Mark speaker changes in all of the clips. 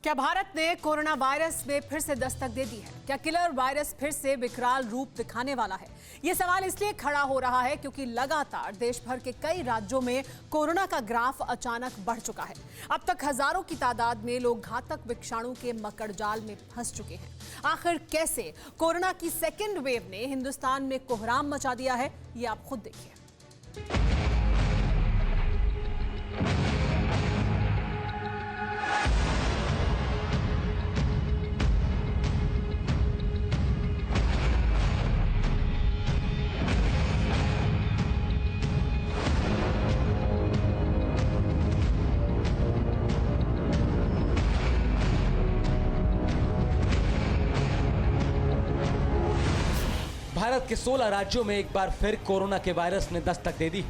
Speaker 1: क्या भारत ने corona virus में फिर से दस्तक दे दी है? क्या किलर वायरस फिर से विकराल रूप दिखाने वाला है? ये सवाल इसलिए खड़ा हो रहा है क्योंकि लगातार देश भर के कई राज्यों में कोरोना का ग्राफ अचानक बढ़ चुका है। अब तक हजारों की तादाद में लोग घातक विषाणु के मकड़जाल में फंस चुके हैं। आखिर कैसे कोरोना की सेकेंड वेव ने हिंदुस्तान में कोहराम मचा दिया है, ये आप खुद देखिए।
Speaker 2: भारत के 16 राज्यों में एक बार फिर कोरोना के वायरस ने दस्तक दे दी।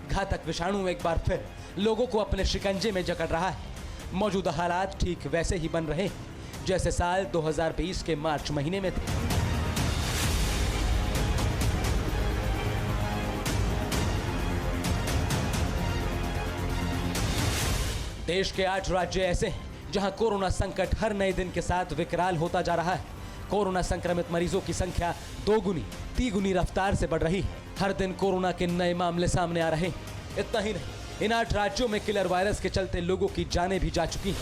Speaker 2: घातक विषाणु एक बार फिर लोगों को अपने शिकंजे में जकड़ रहा है। मौजूदा हालात ठीक वैसे ही बन रहे हैं जैसे साल 2020 के मार्च महीने में थे। देश के 8 राज्य ऐसे हैं जहां कोरोना संकट हर नए दिन के साथ विकराल होता जा रहा है। कोरोना संक्रमित मरीजों की संख्या दोगुनी तीगुनी रफ्तार से बढ़ रही है। हर दिन कोरोना के नए मामले सामने आ रहे हैं। इतना ही नहीं, इन 8 राज्यों में किलर वायरस के चलते लोगों की जानें भी जा चुकी हैं।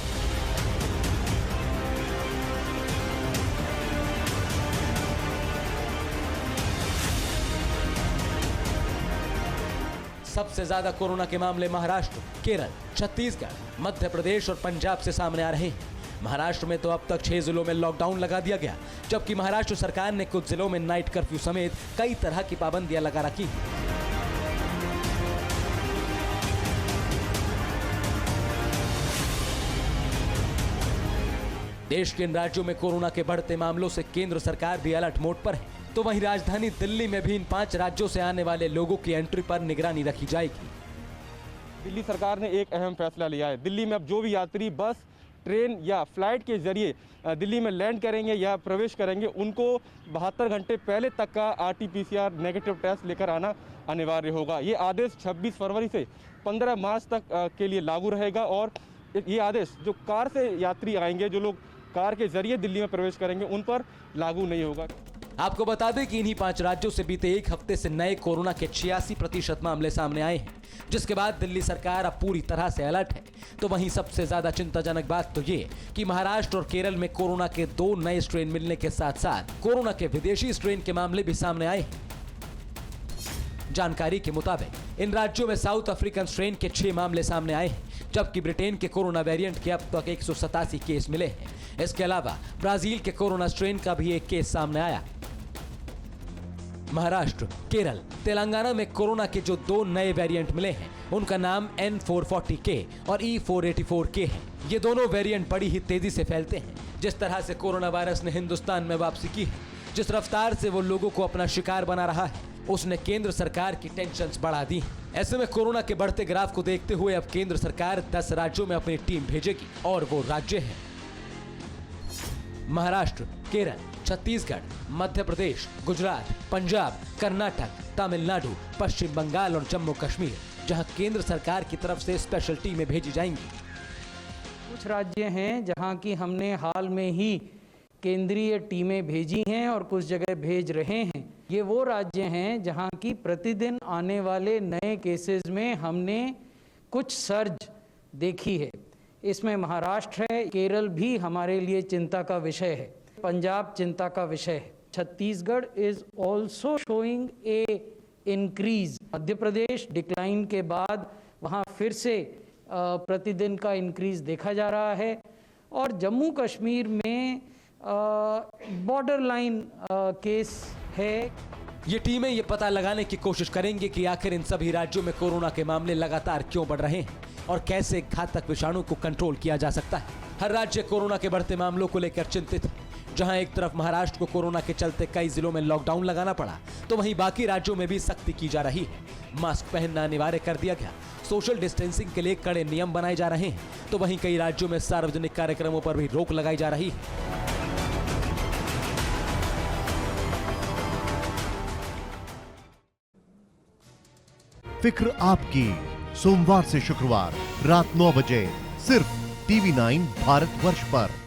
Speaker 2: सबसे ज्यादा कोरोना के मामले महाराष्ट्र, केरल, छत्तीसगढ़, मध्य प्रदेश और पंजाब से सामने आ रहे हैं। महाराष्ट्र में तो अब तक 6 जिलों में लॉकडाउन लगा दिया गया, जबकि महाराष्ट्र सरकार ने कुछ जिलों में नाइट कर्फ्यू समेत कई तरह की पाबंदियां लगा रखी। देश के इन राज्यों में कोरोना के बढ़ते मामलों से केंद्र सरकार भी अलर्ट मोड पर है। तो वहीं राजधानी दिल्ली में भी इन 5 राज्यों से आने वाले लोगों की एंट्री पर निगरानी रखी जाएगी।
Speaker 3: दिल्ली सरकार ने एक अहम फैसला लिया है। दिल्ली में अब जो भी यात्री बस, ट्रेन या फ्लाइट के जरिए दिल्ली में लैंड करेंगे या प्रवेश करेंगे, उनको 72 घंटे पहले तक का RT-PCR नेगेटिव टेस्ट लेकर आना अनिवार्य होगा। ये आदेश 26 फरवरी से 15 मार्च तक के लिए लागू रहेगा और ये आदेश जो कार से यात्री आएंगे, जो लोग कार के जरिए दिल्ली में प्रवेश करेंगे, उन पर लागू नहीं होगा।
Speaker 2: आपको बता दें कि इन्हीं 5 राज्यों से बीते एक हफ्ते से नए कोरोना के 86% मामले सामने आए हैं, जिसके बाद दिल्ली सरकार अब पूरी तरह से अलर्ट है। तो वहीं सबसे ज्यादा चिंताजनक बात तो ये कि महाराष्ट्र और केरल में कोरोना के 2 नए स्ट्रेन मिलने के साथ साथ कोरोना के विदेशी स्ट्रेन के मामले भी सामने आए हैं। जानकारी के मुताबिक इन राज्यों में साउथ अफ्रीकन स्ट्रेन के 6 मामले सामने आए हैं, जबकि ब्रिटेन के कोरोना वेरिएंट के अब तक 187 केस मिले हैं। इसके अलावा ब्राजील के कोरोना स्ट्रेन का भी एक केस सामने आया। महाराष्ट्र, केरल, तेलंगाना में कोरोना के जो 2 नए वेरिएंट मिले हैं, उनका नाम N440K और E484K है। ये दोनों वेरिएंट बड़ी ही तेजी से फैलते हैं। जिस तरह से कोरोना वायरस ने हिंदुस्तान में वापसी की है, जिस रफ्तार से वो लोगों को अपना शिकार बना रहा है, उसने केंद्र सरकार की टेंशन बढ़ा दी है। ऐसे में कोरोना के बढ़ते ग्राफ को देखते हुए अब केंद्र सरकार 10 राज्यों में अपनी टीम भेजेगी और वो राज्य हैं महाराष्ट्र, केरल, छत्तीसगढ़, मध्य प्रदेश, गुजरात, पंजाब, कर्नाटक, तमिलनाडु, पश्चिम बंगाल और जम्मू कश्मीर, जहां केंद्र सरकार की तरफ से स्पेशल टीमें भेजी जाएंगी।
Speaker 4: कुछ राज्य हैं जहां की हमने हाल में ही केंद्रीय टीमें भेजी हैं और कुछ जगह भेज रहे हैं। ये वो राज्य हैं जहां की प्रतिदिन आने वाले नए केसेस में हमने कुछ सर्ज देखी है। इसमें महाराष्ट्र है, केरल भी हमारे लिए चिंता का विषय है, पंजाब चिंता का विषय है, Chhattisgarh is also showing A increase, Madhya Pradesh decline के बाद वहाँ फिर से प्रतिदिन का इंक्रीज देखा जा रहा है और जम्मू कश्मीर में बॉर्डर लाइन केस है।
Speaker 2: ये टीमें ये पता लगाने की कोशिश करेंगी कि आखिर इन सभी राज्यों में कोरोना के मामले लगातार क्यों बढ़ रहे हैं और कैसे घातक विषाणु को कंट्रोल किया जा सकता है। हर राज्य कोरोना के बढ़ते मामलों को लेकर चिंतित है। जहां एक तरफ महाराष्ट्र को कोरोना के चलते कई जिलों में लॉकडाउन लगाना पड़ा, तो वहीं बाकी राज्यों में भी सख्ती की जा रही है। मास्क पहनना अनिवार्य कर दिया गया, सोशल डिस्टेंसिंग के लिए कड़े नियम बनाए जा रहे हैं, तो वहीं कई राज्यों में सार्वजनिक कार्यक्रमों पर भी रोक लगाई जा रही है।
Speaker 5: फिक्र आपकी, सोमवार से शुक्रवार रात 9 बजे सिर्फ TV9 भारतवर्ष पर।